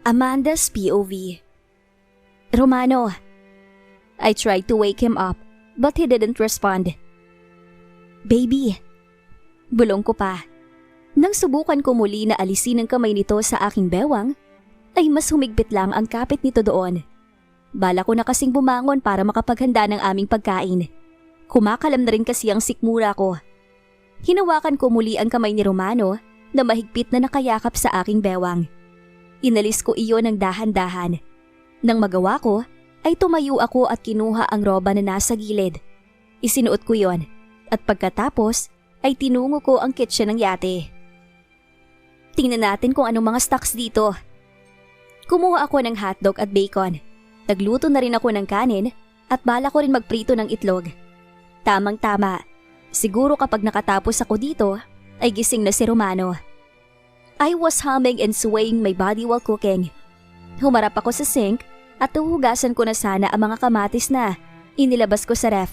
Amanda's POV. Romano. I tried to wake him up, but he didn't respond. Baby. Bulong ko pa. Nang subukan ko muli na alisin ang kamay nito sa aking bewang, ay mas humigpit lang ang kapit nito doon. Bala ko na kasing bumangon para makapaghanda ng aming pagkain. Kumakalam na rin kasi ang sikmura ko. Hinawakan ko muli ang kamay ni Romano na mahigpit na nakayakap sa aking bewang. Inalis ko iyon ng dahan-dahan. Nang magawa ko, ay tumayo ako at kinuha ang roba na nasa gilid. Isinuot ko yon at pagkatapos ay tinungo ko ang kitchen ng yate. Tingnan natin kung anong mga stocks dito. Kumuha ako ng hotdog at bacon. Nagluto na rin ako ng kanin at bala ko rin magprito ng itlog. Tamang-tama. Siguro kapag nakatapos ako dito, ay gising na si Romano. I was humming and swaying my body while cooking. Humarap ako sa sink at tuhugasan ko na sana ang mga kamatis na inilabas ko sa ref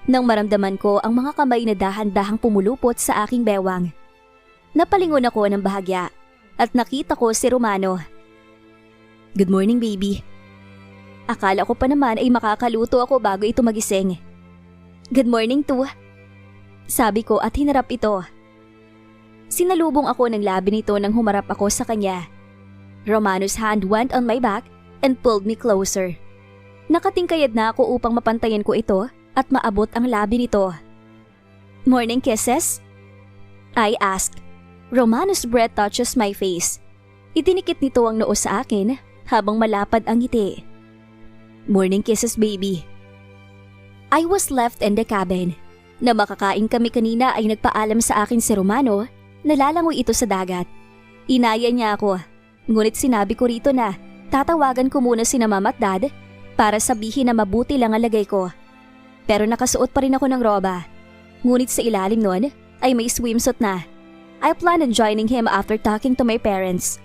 nang maramdaman ko ang mga kamay na dahan-dahang pumulupot sa aking bewang. Napalingon ako ng bahagya at nakita ko si Romano. Good morning, baby. Akala ko pa naman ay makakaluto ako bago ito magising. Good morning too. Sabi ko at hinarap ito. Sinalubong ako ng labi nito nang humarap ako sa kanya. Romano's hand went on my back and pulled me closer. Nakatingkayad na ako upang mapantayan ko ito at maabot ang labi nito. Morning kisses? I asked. Romano's breath touches my face. Itinikit nito ang noo sa akin habang malapad ang ngiti. Morning kisses, baby. I was left in the cabin. Na makakain kami kanina ay nagpaalam sa akin si Romano na lalangoy ito sa dagat. Inaya niya ako, ngunit sinabi ko rito na tatawagan ko muna sina Mama at Dad para sabihin na mabuti lang ang lagay ko. Pero nakasuot pa rin ako ng roba. Ngunit sa ilalim nun ay may swimsuit na. I plan on joining him after talking to my parents.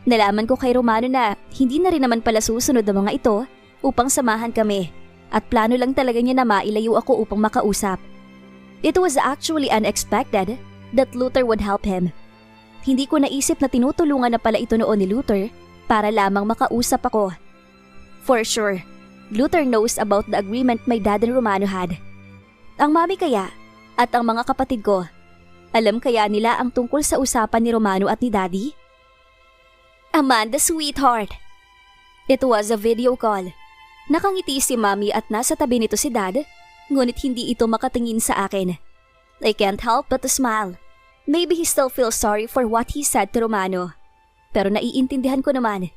Nalaman ko kay Romano na hindi na rin naman pala susunod ang mga ito upang samahan kami at plano lang talaga niya na mailayo ako upang makausap. It was actually unexpected that Luther would help him. Hindi ko naisip na tinutulungan na pala ito noon ni Luther para lamang makausap ako. For sure, Luther knows about the agreement my dad and Romano had. Ang mami kaya at ang mga kapatid ko, alam kaya nila ang tungkol sa usapan ni Romano at ni Daddy? Amanda, sweetheart! It was a video call. Nakangiti si Mami at nasa tabi nito si Dad, ngunit hindi ito makatingin sa akin. I can't help but to smile. Maybe he still feels sorry for what he said to Romano. Pero naiintindihan ko naman.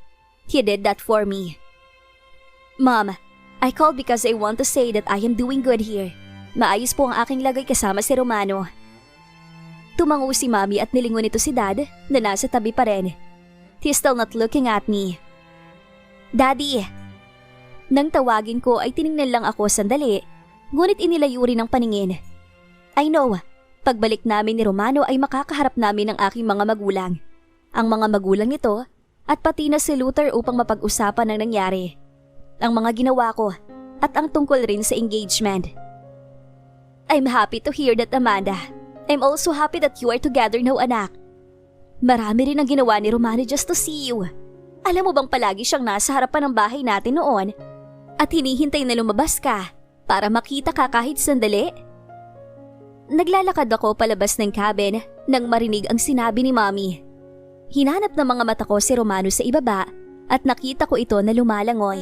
He did that for me. Mom, I called because I want to say that I am doing good here. Maayos po ang aking lagay kasama si Romano. Tumango si Mami at nilingon nito si Dad na nasa tabi pa rin. He's still not looking at me. Daddy! Nang tawagin ko ay tiningnan lang ako sandali, ngunit inilayo rin ang paningin. I know, pagbalik namin ni Romano ay makakaharap namin ang aking mga magulang. Ang mga magulang nito at pati na si Luther upang mapag-usapan ang nangyari. Ang mga ginawa ko at ang tungkol rin sa engagement. I'm happy to hear that, Amanda. I'm also happy that you are together now, anak. Marami rin ang ginawa ni Romano just to see you. Alam mo bang palagi siyang nasa harapan ng bahay natin noon at hinihintay na lumabas ka para makita ka kahit sandali? Naglalakad ako palabas ng cabin nang marinig ang sinabi ni Mommy. Hinanap ng mga mata ko si Romano sa ibaba at nakita ko ito na lumalangoy.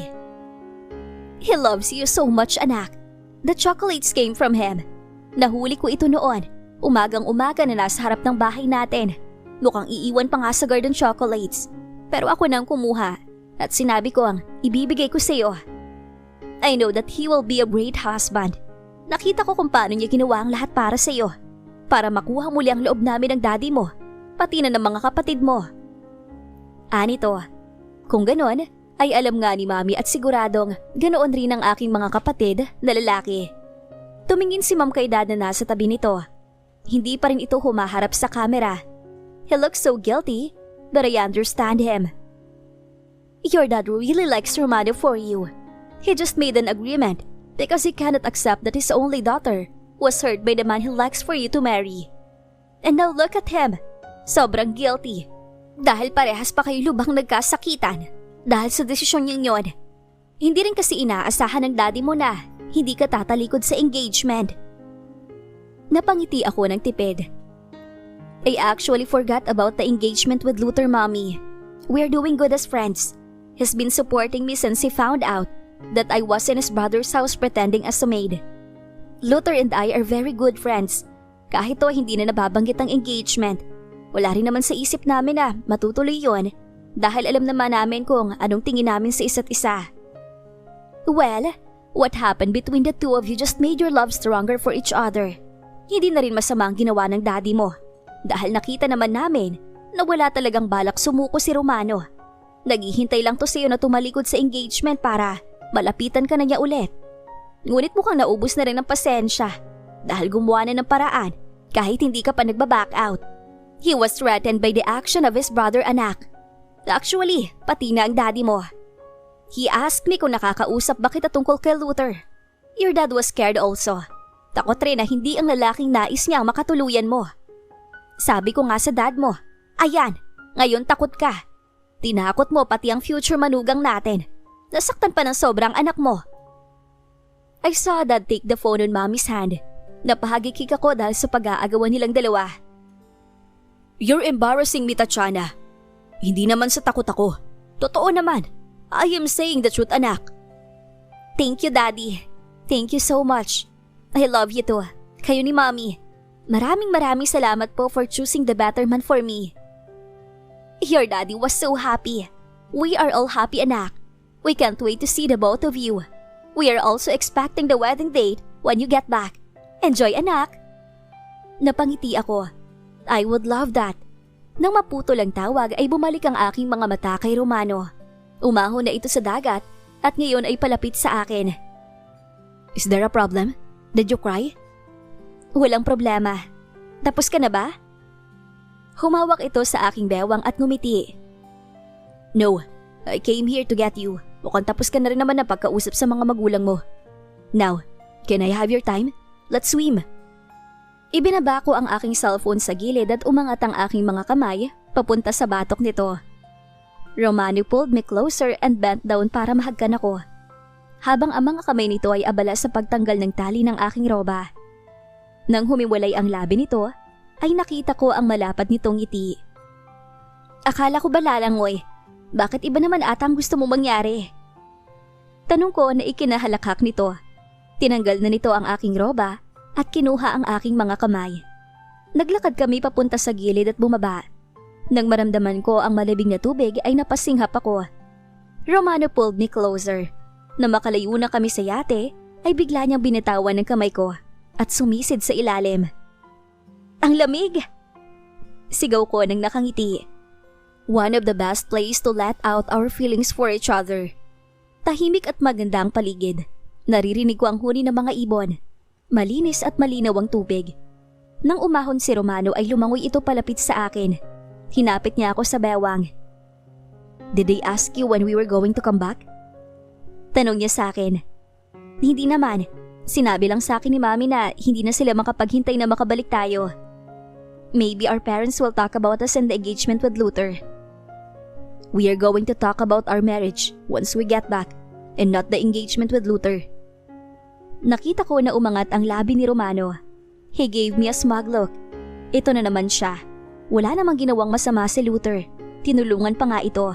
He loves you so much, anak. The chocolates came from him. Nahuli ko ito noon, umagang-umaga na nasa harap ng bahay natin. Mukhang iiwan pa nga sa garden chocolates. Pero ako nang kumuha at sinabi ko ang ibibigay ko sa iyo. I know that he will be a great husband. Nakita ko kung paano niya ginawa ang lahat para sa iyo. Para makuha muli ang loob namin ng daddy mo, pati na ng mga kapatid mo. Anito, kung ganon, ay alam nga ni Mami at siguradong ganoon rin ang aking mga kapatid na lalaki. Tumingin si Ma'am kay Dad na nasa tabi nito. Hindi pa rin ito humaharap sa camera. He looks so guilty, but I understand him. Your dad really likes Romano for you. He just made an agreement because he cannot accept that his only daughter was hurt by the man he likes for you to marry. And now look at him. Sobrang guilty. Dahil parehas pa kayo lubhang nagkasakitan. Dahil sa desisyon niyong yon, hindi rin kasi inaasahan ng daddy mo na hindi ka tatalikod sa engagement. Napangiti ako ng tipid. I actually forgot about the engagement with Luther, Mommy. We're doing good as friends. He's been supporting me since he found out that I was in his brother's house pretending as a maid. Luther and I are very good friends. Kahit to hindi na nababanggit ang engagement, wala rin naman sa isip namin na matutuloy yon dahil alam naman namin kung anong tingin namin sa isa't isa. Well, what happened between the two of you just made your love stronger for each other. Hindi na rin masama ang ginawa ng daddy mo dahil nakita naman namin na wala talagang balak sumuko si Romano. Naghihintay lang to sa'yo na tumalikod sa engagement para malapitan ka na niya ulit. Ngunit mukhang naubos na rin ng pasensya dahil gumawa na ng paraan kahit hindi ka pa nagbaback out. He was threatened by the action of his brother, anak. Actually, pati na ang daddy mo. He asked me kung nakakausap ba kita tungkol kay Luther. Your dad was scared also. Takot rin na hindi ang lalaking nais niya ang makatuluyan mo. Sabi ko nga sa dad mo, ayan, ngayon takot ka. Tinakot mo pati ang future manugang natin. Nasaktan pa ng sobrang anak mo. I saw Dad take the phone on Mommy's hand. Napahagikik ako dahil sa pag-aagawan nilang dalawa. You're embarrassing me, Tatiana. Hindi naman sa takot ako. Totoo naman. I am saying the truth, anak. Thank you, Daddy. Thank you so much. I love you too. Kayo ni Mommy. Maraming salamat po for choosing the better man for me. Your daddy was so happy. We are all happy, anak. We can't wait to see the both of you. We are also expecting the wedding date when you get back. Enjoy, anak. Napangiti ako. I would love that. Nang maputol ang tawag ay bumalik ang aking mga mata kay Romano. Umahon na ito sa dagat at ngayon ay palapit sa akin. Is there a problem? Did you cry? Walang problema. Tapos ka na ba? Humawak ito sa aking bewang at ngumiti. No, I came here to get you. Mukhang tapos ka na rin naman na pagkausap sa mga magulang mo. Now, can I have your time? Let's swim. Ibinaba ko ang aking cellphone sa gilid at umangat ang aking mga kamay papunta sa batok nito. Romano pulled me closer and bent down para mahagkan ako. Habang ang mga kamay nito ay abala sa pagtanggal ng tali ng aking roba. Nang humiwalay ang labi nito, ay nakita ko ang malapad nitong ngiti. Akala ko ba lalangoy? Bakit iba naman ata ang gusto mong mangyari? Tanong ko na ikinahalakhak nito. Tinanggal na nito ang aking roba at kinuha ang aking mga kamay. Naglakad kami papunta sa gilid at bumaba. Nang maramdaman ko ang malabig na tubig ay napasinghap ako. Romano pulled me closer. Na makalayo na kami sa yate ay bigla niyang binitawan ng kamay ko at sumisid sa ilalim. Ang lamig! Sigaw ko nang nakangiti. One of the best place to let out our feelings for each other. Tahimik at maganda ang paligid. Naririnig ko ang huni ng mga ibon. Malinis at malinaw ang tubig. Nang umahon si Romano ay lumangoy ito palapit sa akin. Hinapit niya ako sa bewang. Did they ask you when we were going to come back? Tanong niya sa akin. Hindi naman. Sinabi lang sa akin ni Mami na hindi na sila makapaghintay na makabalik tayo. Maybe our parents will talk about us and the engagement with Luther. We are going to talk about our marriage once we get back and not the engagement with Luther. Nakita ko na umangat ang labi ni Romano. He gave me a smug look. Ito na naman siya. Wala namang ginawang masama si Luther. Tinulungan pa nga ito.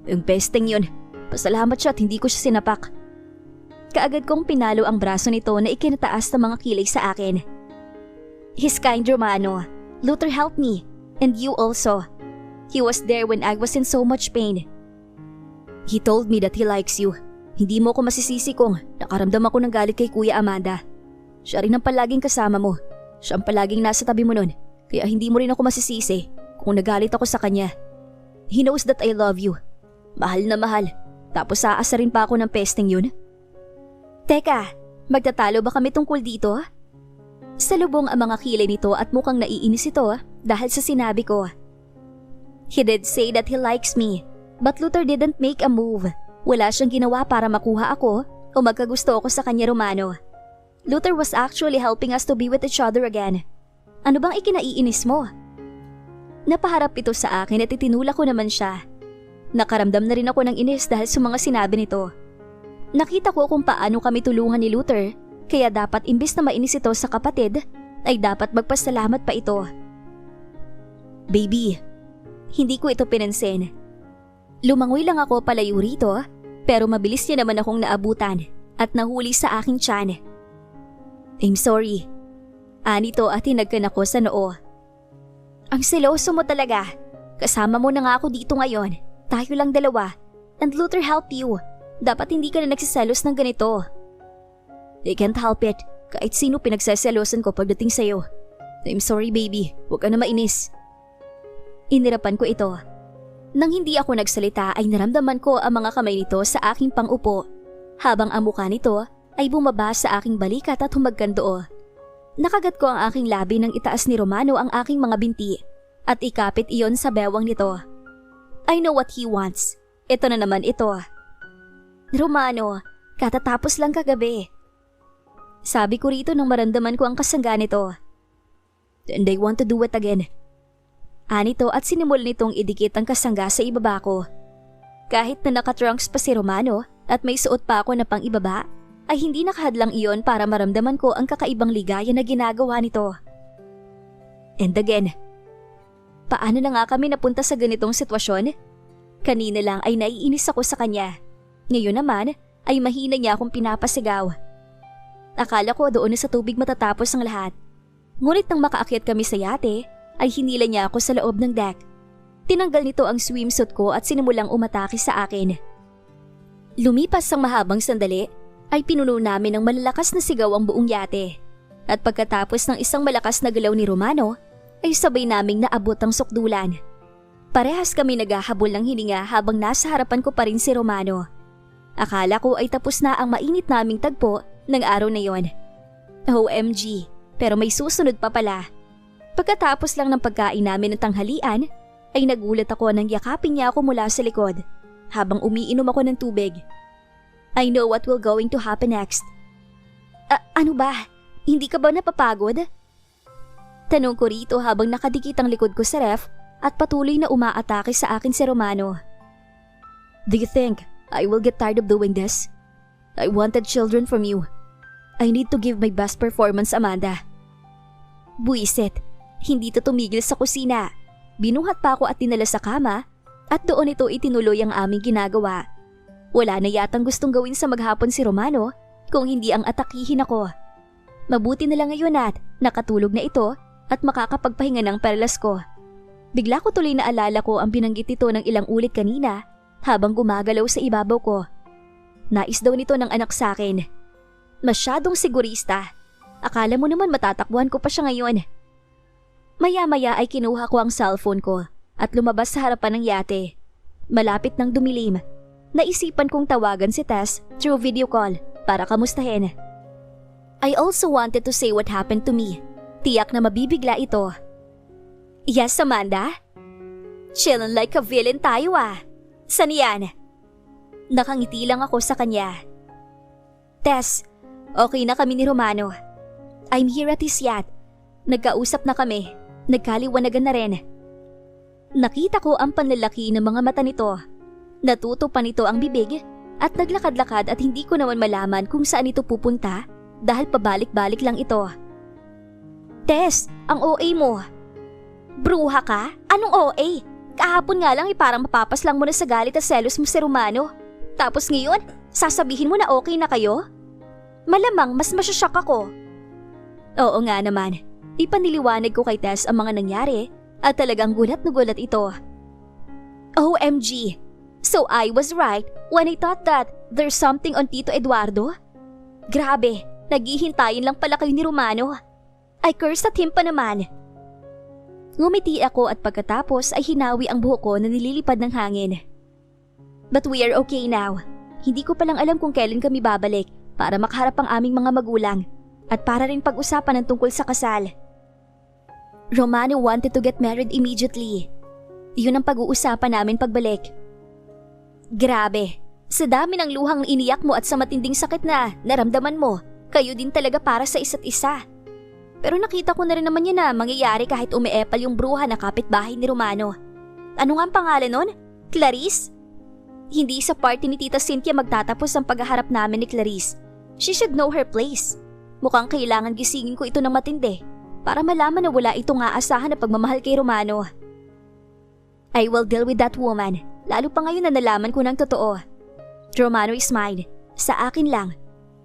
Ang pesteng yun. Pasalamat siya at hindi ko siya sinapak. Kaagad kong pinalo ang braso nito na ikinataas ng mga kilay sa akin. He's kind, Romano. Luther helped me. And you also. He was there when I was in so much pain. He told me that he likes you. Hindi mo ko masisisi kung nakaramdam ako ng galit kay Kuya Amanda. Siya rin ang palaging kasama mo. Siya ang palaging nasa tabi mo nun. Kaya hindi mo rin ako masisisi kung nagalit ako sa kanya. He knows that I love you. Mahal na mahal. Tapos aasarin pa ako ng pesteng yun. Teka, magtatalo ba kami tungkol dito? Salubong ang mga kilay nito at mukhang naiinis ito dahil sa sinabi ko. He did say that he likes me, but Luther didn't make a move. Wala siyang ginawa para makuha ako o magkagusto ako sa kanya, Romano. Luther was actually helping us to be with each other again. Ano bang ikinaiinis mo? Napaharap ito sa akin at itinulak ko naman siya. Nakaramdam na rin ako ng inis dahil sa mga sinabi nito. Nakita ko kung paano kami tulungan ni Luther, kaya dapat imbis na mainis ito sa kapatid, ay dapat magpasalamat pa ito. Baby, hindi ko ito pinansin. Lumangoy lang ako palayo rito, pero mabilis niya naman akong naabutan at nahuli sa aking tiyan. I'm sorry. Anito at hinagkan ako sa noo. Ang seloso mo talaga. Kasama mo na nga ako dito ngayon. Tayo lang dalawa. And Luther help you. Dapat hindi ka na nagsiselos ng ganito. I can't help it. Kahit sino pinagseselosan ko pagdating sa'yo. I'm sorry baby. Huwag ka na mainis. Inirapan ko ito. Nang hindi ako nagsalita ay naramdaman ko ang mga kamay nito sa aking pang-upo. Habang ang mukha nito ay bumaba sa aking balikat at humagkan doon. Nakagat ko ang aking labi nang itaas ni Romano ang aking mga binti at ikapit iyon sa bewang nito. I know what he wants. Ito na naman ito. Romano, katatapos lang kagabi. Sabi ko rito nang maramdaman ko ang kasangga nito. And I want to do it again. Anito at sinimula nitong idikit ang kasangga sa ibaba ko. Kahit na nakatrunks pa si Romano at may suot pa ako na pang ibaba, ay hindi nakahadlang iyon para maramdaman ko ang kakaibang ligaya na ginagawa nito. And again, paano na nga kami napunta sa ganitong sitwasyon? Kanina lang ay naiinis ako sa kanya. Ngayon naman ay mahina niya akong pinapasigaw. Akala ko doon na sa tubig matatapos ang lahat. Ngunit nang makaakyat kami sa yate, ay hinila niya ako sa loob ng deck. Tinanggal nito ang swimsuit ko at sinimulang umatake sa akin. Lumipas ang mahabang sandali, ay pinuno namin ng malalakas na sigaw ang buong yate. At pagkatapos ng isang malakas na galaw ni Romano, ay sabay naming naabot ang sukdulan. Parehas kami naghahabol ng hininga habang nasa harapan ko pa rin si Romano. Akala ko ay tapos na ang mainit naming tagpo ng araw na yon. OMG, pero may susunod pa pala. Pagkatapos lang ng pagkain namin ng tanghalian, ay nagulat ako nang yakapin niya ako mula sa likod habang umiinom ako ng tubig. I know what will going to happen next. Ano ba? Hindi ka ba napapagod? Tanong ko rito habang nakadikit ang likod ko sa ref at patuloy na umaatake sa akin si Romano. Do you think I will get tired of doing this? I wanted children from you. I need to give my best performance, Amanda. Buisit, hindi to tumigil sa kusina. Binuhat pa ako at dinala sa kama at doon ito itinuloy ang aming ginagawa. Wala na yatang gustong gawin sa maghapon si Romano kung hindi ang atakihin ako. Mabuti na lang ngayon at nakatulog na ito at makakapagpahinga ng perlas ko. Bigla ko tuloy na alala ko ang binanggit nito ng ilang ulit kanina habang gumagalaw sa ibabaw ko. Nais daw nito ng anak sa akin. Masyadong sigurista. Akala mo naman matatakbuhan ko pa siya ngayon. Maya-maya ay kinuha ko ang cellphone ko at lumabas sa harapan ng yate. Malapit nang dumilim. Naisipan kong tawagan si Tess through video call para kamustahin. I also wanted to say what happened to me. Tiyak na mabibigla ito. Yes, Amanda? Chillin' like a villain tayo ah. San yan? Nakangiti lang ako sa kanya. Tess, okay na kami ni Romano. I'm here at his yacht. Nagkausap na kami. Nagkaliwanagan na rin. Nakita ko ang panlalaki ng mga mata nito. Natuto pa nito ang bibig at naglakad-lakad at hindi ko naman malaman kung saan ito pupunta dahil pabalik-balik lang ito. Tess, ang OA mo. Bruha ka? Anong OA? Kahapon nga lang parang mapapaslang mo na sa galit at selos mo si Romano. Tapos ngayon, sasabihin mo na okay na kayo? Malamang mas masyasyak ako. Oo nga naman. Ipaniliwanag ko kay Tess ang mga nangyari at talagang gulat na gulat ito. OMG! So I was right when I thought that there's something on Tito Eduardo? Grabe, naghihintayin lang pala kayo ni Romano. I cursed at him pa naman. Ngumiti ako at pagkatapos ay hinawi ang buhok ko na nililipad ng hangin. But we are okay now. Hindi ko palang alam kung kailan kami babalik para makaharap ang aming mga magulang at para rin pag-usapan ng tungkol sa kasal. Romano wanted to get married immediately. Yun ang pag-uusapan namin pagbalik. Grabe, sa dami ng luhang iniyak mo at sa matinding sakit na naramdaman mo, kayo din talaga para sa isa't isa. Pero nakita ko na rin naman yan na mangyayari kahit umiepal yung bruha na kapitbahay ni Romano. Ano nga ang pangalan nun? Clarice? Hindi sa party ni Tita Cynthia magtatapos ang paghaharap namin ni Clarice. She should know her place. Mukhang kailangan gisingin ko ito ng matindi para malaman na wala itong aasahan na pagmamahal kay Romano. I will deal with that woman, lalo pa ngayon na nalaman ko ng totoo. Romano is mine, sa akin lang.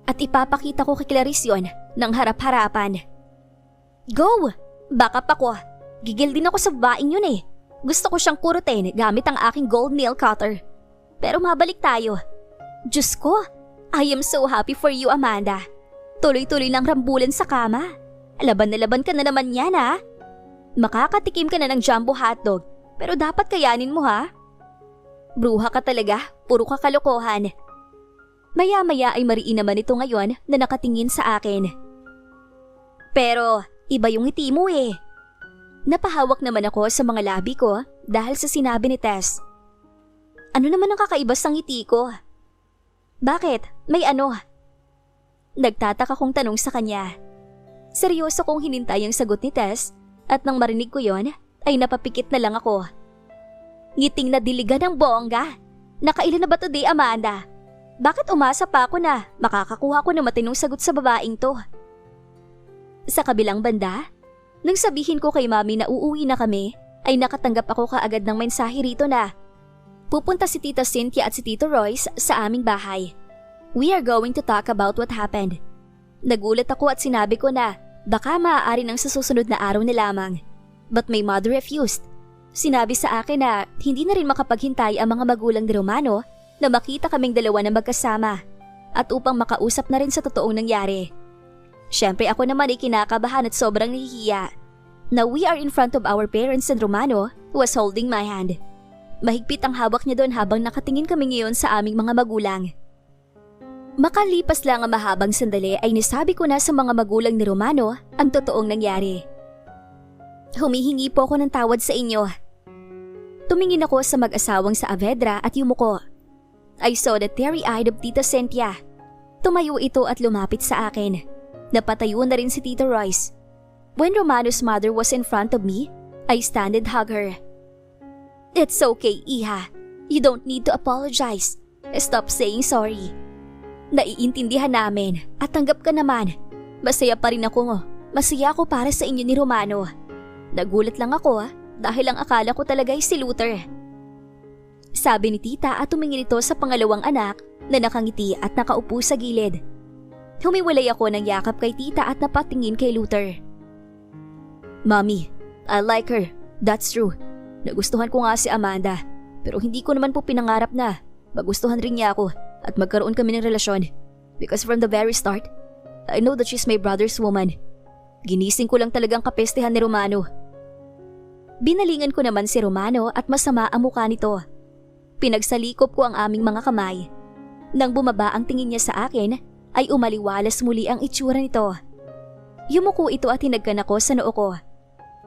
At ipapakita ko kay Clarice yon ng harap-harapan. Go! Baka pa ko. Gigil din ako sa babaeng yun eh. Gusto ko siyang kurutin gamit ang aking gold nail cutter. Pero mabalik tayo. Diyos ko, I am so happy for you, Amanda. Tuloy-tuloy lang rambulan sa kama. Laban na laban ka na naman yan, ha? Makakatikim ka na ng jumbo hotdog, pero dapat kayanin mo, ha? Bruha ka talaga, puro ka kalokohan. Maya-maya ay mariin naman ito ngayon na nakatingin sa akin. Pero iba yung ngiti mo eh. Napahawak naman ako sa mga labi ko dahil sa sinabi ni Tess. Ano naman ang kakaiba sa ngiti ko? Bakit? May ano? Nagtataka kong tanong sa kanya. Seryoso kong hinintay ang sagot ni Tess at nang marinig ko yon ay napapikit na lang ako. Ngiting na diligan ng bongga. Nakailan na ba today, Amanda? Bakit umasa pa ako na makakakuha ko ng matinong sagot sa babaeng to? Sa kabilang banda, nang sabihin ko kay Mami na uuwi na kami, ay nakatanggap ako kaagad ng mensahe rito na pupunta si Tita Cynthia at si Tito Royce sa aming bahay. We are going to talk about what happened. Nagulat ako at sinabi ko na baka maaari nang sa susunod na araw na lamang. But my mother refused. Sinabi sa akin na hindi na rin makapaghintay ang mga magulang ni Romano na makita kaming dalawa na magkasama at upang makausap na rin sa totoong nangyari. Siyempre ako naman ay kinakabahan at sobrang nahihiya. Now we are in front of our parents and Romano who was holding my hand. Mahigpit ang hawak niya doon habang nakatingin kami ngayon sa aming mga magulang. Makalipas lang ang mahabang sandali ay nasabi ko na sa mga magulang ni Romano ang totoong nangyari. Humihingi po ako ng tawad sa inyo. Tumingin ako sa mag-asawang sa Avedra at yumuko. I saw the teary-eyed of Tita Cynthia. Tumayo ito at lumapit sa akin. Napatayo na rin si Tito Royce. When Romano's mother was in front of me, I stand and hug her. It's okay, Iha. You don't need to apologize. Stop saying sorry. Naiintindihan namin at tanggap ka naman. Masaya pa rin ako. Masaya ako para sa inyo ni Romano. Nagulat lang ako dahil ang akala ko talaga ay si Luther. Sabi ni Tita at tumingin ito sa pangalawang anak na nakangiti at nakaupo sa gilid. Humiwalay ako ng yakap kay Tita at napatingin kay Luther. Mommy, I like her. That's true. Nagustuhan ko nga si Amanda, pero hindi ko naman po pinangarap na magustuhan rin niya ako at magkaroon kami ng relasyon. Because from the very start, I know that she's my brother's woman. Ginising ko lang talagang kapestehan ni Romano. Binalingan ko naman si Romano at masama ang mukha nito. Pinagsalikop ko ang aming mga kamay. Nang bumaba ang tingin niya sa akin, ay umaliwalas muli ang itsura nito. Yumuko ito at hinagkan ako sa noo ko.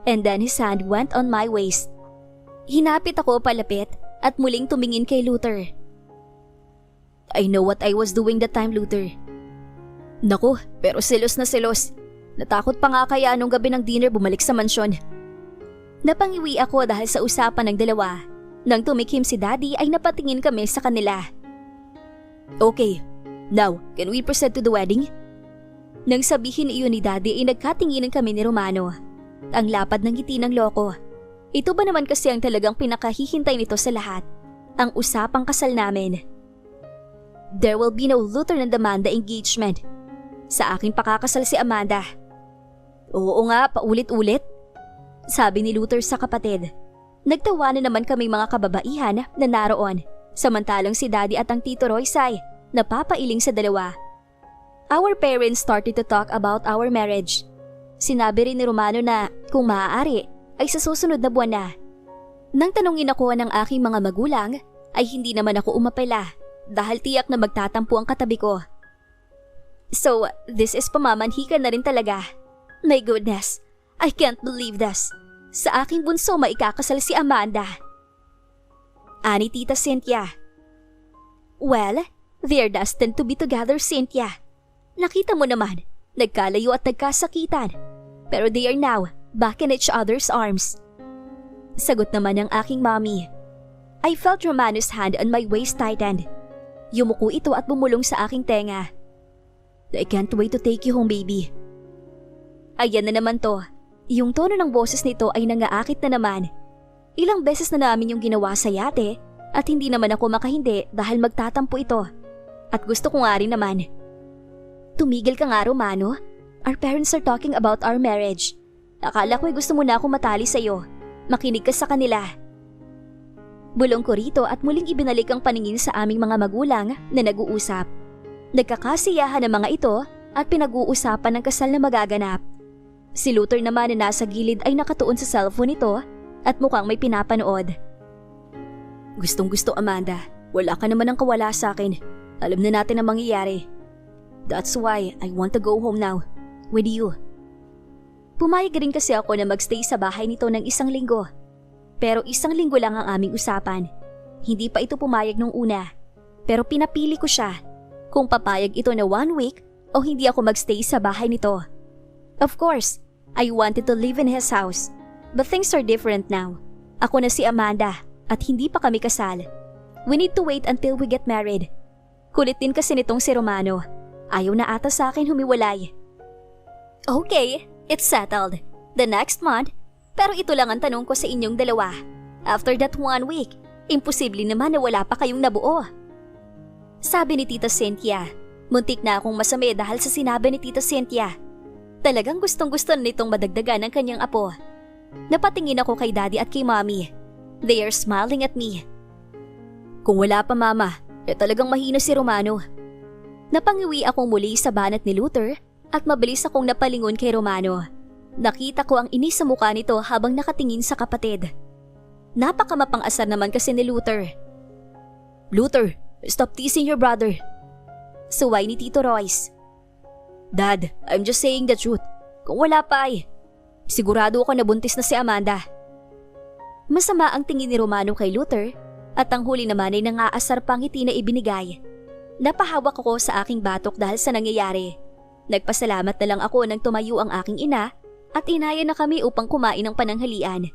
And then his hand went on my waist. Hinapit ako palapit at muling tumingin kay Luther. I know what I was doing that time, Luther. Naku, pero selos na selos. Natakot pa nga kaya nung gabi ng dinner bumalik sa mansyon. Napangiwi ako dahil sa usapan ng dalawa. Nang tumikim si Daddy ay napatingin kami sa kanila. Okay, now can we proceed to the wedding? Nang sabihin iyon ni Daddy ay nagkatinginan kami ni Romano. Ang lapad ng ngiti ng loko. Ito ba naman kasi ang talagang pinakahihintay nito sa lahat? Ang usapang kasal namin. There will be no Luther and Amanda engagement. Sa akin pakakasal si Amanda. Oo nga, paulit-ulit. Sabi ni Luther sa kapatid. Nagtawanan naman kami mga kababaihan na naroon. Samantalang si Daddy at ang Tito Royce ay napapailing sa dalawa. Our parents started to talk about our marriage. Sinabi rin ni Romano na kung maaari ay sa susunod na buwan na. Nang tanungin ako ng aking mga magulang ay hindi naman ako umapela dahil tiyak na magtatampo ang katabi ko. So, this is pamamanhikan na rin talaga. My goodness, I can't believe this. Sa aking bunso maikakasal si Amanda. Ani Tita Cynthia. Well, they're destined to be together, Cynthia. Nakita mo naman, nagkalayo at nagkasakitan. Pero they are now back in each other's arms. Sagot naman ng aking mommy. I felt Romano's hand on my waist tightened. Yumuko ito at bumulong sa aking tenga. I can't wait to take you home, baby. Ayan na naman to. Yung tono ng boses nito ay nangaakit na naman. Ilang beses na namin yung ginawa sa yate at hindi naman ako makahindi dahil magtatampo ito. At gusto ko nga rin naman. Tumigil ka nga, Romano. Our parents are talking about our marriage. Akala ko'y gusto mo na akong matali sa'yo. Makinig ka sa kanila. Bulong ko rito at muling ibinalik ang paningin sa aming mga magulang na nag-uusap. Nagkakasiyahan ang mga ito at pinag-uusapan ng kasal na magaganap. Si Luther naman na nasa gilid ay nakatuon sa cellphone nito at mukhang may pinapanood. Gustong-gusto, Amanda. Wala ka naman ang kawala sa akin. Alam na natin ang mangyayari. That's why I want to go home now. With you. Pumayag rin kasi ako na magstay sa bahay nito ng 1 linggo. Pero 1 linggo lang ang aming usapan. Hindi pa ito pumayag nung una. Pero pinapili ko siya kung papayag ito na 1 week o hindi ako magstay sa bahay nito. Of course, I wanted to live in his house. But things are different now. Ako na si Amanda at hindi pa kami kasal. We need to wait until we get married. Kulit din kasi nitong si Romano. Ayaw na ata sa akin humiwalay. Okay, it's settled. The next month. Pero ito lang ang tanong ko sa inyong dalawa. After that 1 week, imposible naman na wala pa kayong nabuo. Sabi ni Tita Cynthia. Muntik na akong masami dahil sa sinabi ni Tita Cynthia. Talagang gustong-gusto nitong madagdagan ang kanyang apo. Napatingin ako kay Daddy at kay Mommy. They are smiling at me. Kung wala pa, Mama, talagang mahina si Romano. Napangiwi akong muli sa banat ni Luther at mabilis akong napalingon kay Romano. Nakita ko ang inis sa mukha nito habang nakatingin sa kapatid. Napakamapang-asar naman kasi ni Luther. Luther, stop teasing your brother. Suway ni Tito Royce. Dad, I'm just saying the truth. Kung wala pa ay, sigurado ako na buntis na si Amanda. Masama ang tingin ni Romano kay Luther at ang huli naman ay nangaasar pang ngiti na ibinigay. Napahawak ako sa aking batok dahil sa nangyayari. Nagpasalamat na lang ako nang tumayo ang aking ina at inaya na kami upang kumain ng pananghalian.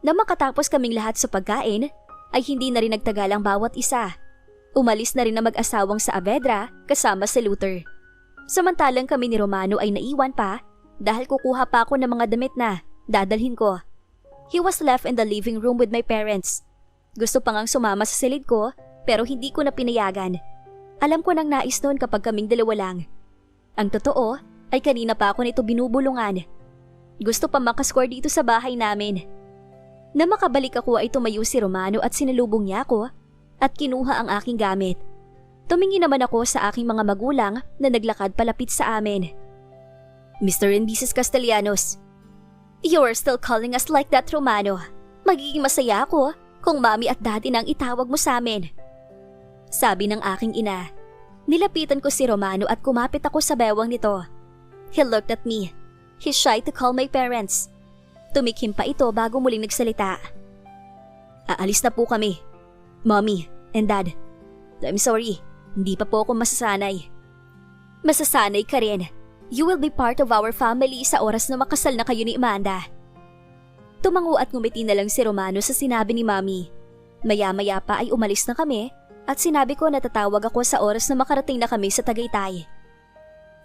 Na makatapos kaming lahat sa pagkain, ay hindi na rin nagtagal ang bawat isa. Umalis na rin na mag-asawang sa Avedra kasama si Luther. Samantalang kami ni Romano ay naiwan pa dahil kukuha pa ako ng mga damit na dadalhin ko. He was left in the living room with my parents. Gusto pa ngang sumama sa silid ko pero hindi ko na pinayagan. Alam ko nang nais noon kapag kaming dalawa lang. Ang totoo ay kanina pa ako nito binubulungan. Gusto pa makascore dito sa bahay namin. Na makabalik ako ay tumayo si Romano at sinalubong niya ako at kinuha ang aking gamit. Tumingin naman ako sa aking mga magulang na naglakad palapit sa amin. Mr. and Mrs. Castellanos. You are still calling us like that, Romano. Magiging masaya ako kung Mommy at Daddy nang itawag mo sa amin. Sabi ng aking ina. Nilapitan ko si Romano at kumapit ako sa bewang nito. He looked at me. He's shy to call my parents. Tumikhim pa ito bago muling nagsalita. Aalis na po kami. Mommy and Dad. I'm sorry, hindi pa po ako masasanay. Masasanay ka rin. You will be part of our family sa oras na makasal na kayo ni Amanda. Tumango at ngumiti na lang si Romano sa sinabi ni Mommy. Maya-maya pa ay umalis na kami at sinabi ko na tatawag ako sa oras na makarating na kami sa Tagaytay.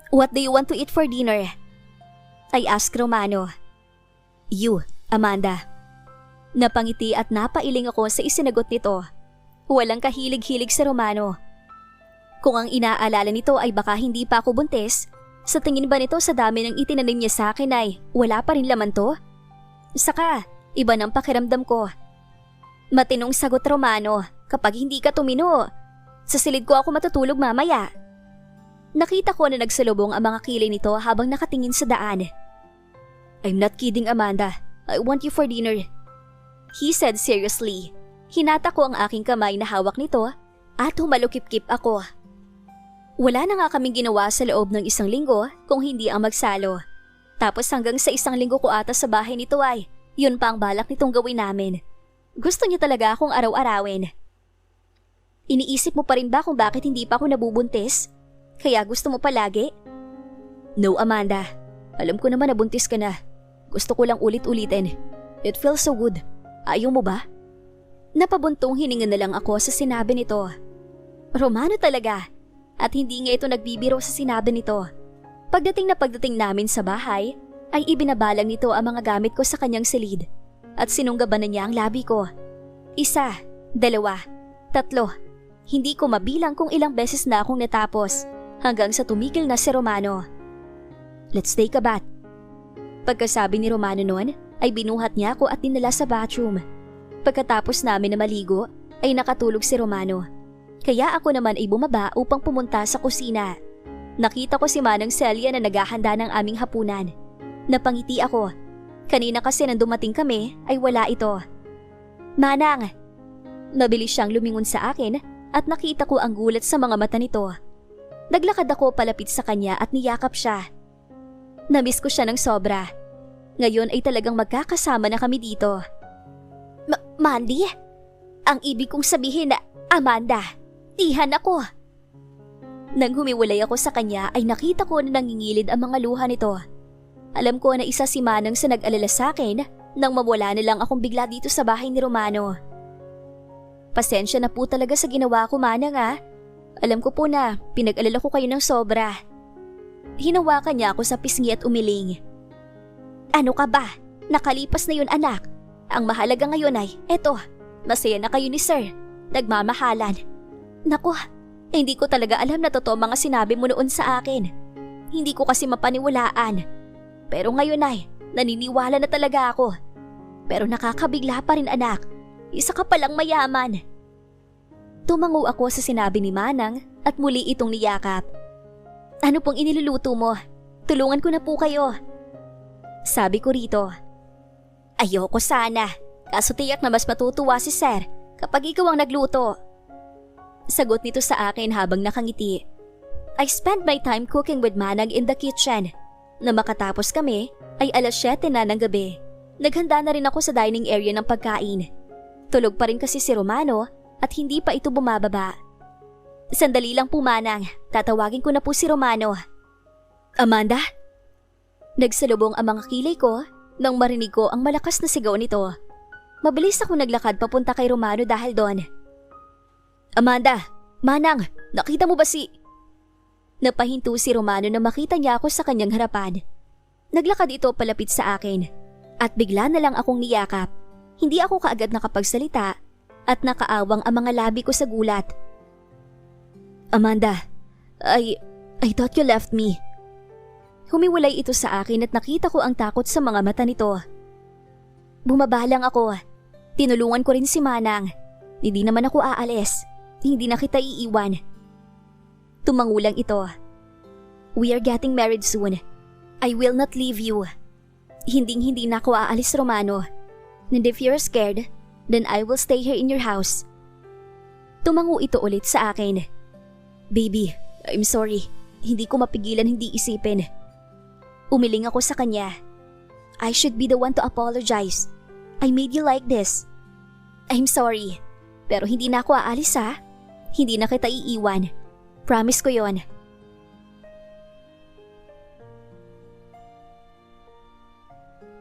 What do you want to eat for dinner? I asked Romano. You, Amanda. Napangiti at napailing ako sa isinagot nito. Walang kahilig-hilig si Romano. Kung ang inaalala nito ay baka hindi pa ako buntis, sa tingin ba nito sa dami ng itinanim niya sa akin ay wala pa rin laman to? Saka, iba ng pakiramdam ko. Matinong sagot, Romano, kapag hindi ka tumino, sa silid ko ako matutulog mamaya. Nakita ko na nagsalubong ang mga kilay nito habang nakatingin sa daan. I'm not kidding, Amanda. I want you for dinner. He said seriously. Hinata ko ang aking kamay na hawak nito at humalukip-kip ako. Wala na nga kaming ginawa sa loob ng 1 linggo kung hindi ang magsalo. Tapos hanggang sa 1 linggo ko ata sa bahay nito ay, yun pa ang balak nitong gawin namin. Gusto niya talaga akong araw-arawin. Iniisip mo pa rin ba kung bakit hindi pa ako nabubuntis? Kaya gusto mo palagi? No, Amanda. Alam ko naman na buntis ka na. Gusto ko lang ulit-ulitin. It feels so good. Ayaw mo ba? Napabuntong hininga na lang ako sa sinabi nito. Romano talaga. At hindi nga ito nagbibiro sa sinabi nito. Pagdating namin sa bahay, ay ibinabalang nito ang mga gamit ko sa kanyang silid. At sinunggaban na niya ang labi ko. 1, 2, 3. Hindi ko mabilang kung ilang beses na akong natapos hanggang sa tumigil na si Romano. Let's take a bath. Pagkasabi ni Romano noon, ay binuhat niya ako at dinala sa bathroom. Pagkatapos namin na maligo, ay nakatulog si Romano. Kaya ako naman ay bumaba upang pumunta sa kusina. Nakita ko si Manang Celia na naghahanda ng aming hapunan. Napangiti ako. Kanina kasi nang dumating kami ay wala ito. Manang! Mabilis siyang lumingon sa akin at nakita ko ang gulat sa mga mata nito. Naglakad ako palapit sa kanya at niyakap siya. Namiss ko siya ng sobra. Ngayon ay talagang magkakasama na kami dito. Mandy? Ang ibig kong sabihin na, Amanda, tihan ako. Nang humiwalay ako sa kanya ay nakita ko na nangingilid ang mga luha nito. Alam ko na isa si Manang sa nag-alala sa akin nang mawala na lang akong bigla dito sa bahay ni Romano. Pasensya na po talaga sa ginawa ko, Manang ha. Alam ko po na pinag-alala ko kayo ng sobra. Hinawakan niya ako sa pisngi at umiling. Ano ka ba? Nakalipas na yun, anak. Ang mahalaga ngayon ay, eto, masaya na kayo ni Sir. Nagmamahalan. Naku, hindi ko talaga alam na totoo mga sinabi mo noon sa akin. Hindi ko kasi mapaniwalaan. Pero ngayon ay, naniniwala na talaga ako. Pero nakakabigla pa rin, anak. Isa ka palang mayaman. Tumango ako sa sinabi ni Manang at muli itong niyakap. Ano pong iniluluto mo? Tulungan ko na po kayo. Sabi ko rito. Ayoko sana, kaso tiyak na mas matutuwa si Sir kapag ikaw ang nagluto. Sagot nito sa akin habang nakangiti. I spent my time cooking with Manang in the kitchen. Na makatapos kami ay 7:00 na ng gabi. Naghanda na rin ako sa dining area ng pagkain. Tulog pa rin kasi si Romano at hindi pa ito bumababa. Sandali lang po, Manang. Tatawagin ko na po si Romano. Amanda? Nagsalubong ang mga kilay ko nang marinig ko ang malakas na sigaw nito. Mabilis ako naglakad papunta kay Romano dahil doon. Amanda! Manang! Nakita mo ba si... Napahinto si Romano na makita niya ako sa kanyang harapan. Naglakad ito palapit sa akin at bigla na lang akong niyakap. Hindi ako kaagad nakapagsalita at nakaawang ang mga labi ko sa gulat. Amanda, I thought you left me. Humiwalay ito sa akin at nakita ko ang takot sa mga mata nito. Bumaba lang ako. Tinulungan ko rin si Manang. Hindi naman ako aalis. Hindi na kita iiwan. Tumangulang ito. We are getting married soon. I will not leave you. Hindi na ako aalis, Romano. And if you're scared, then I will stay here in your house. Tumango ito ulit sa akin. Baby, I'm sorry. Hindi ko mapigilan hindi isipin. Umiling ako sa kanya. I should be the one to apologize. I made you like this. I'm sorry. Pero hindi na ako aalis ha. Hindi na kita iiwan. Promise ko yon.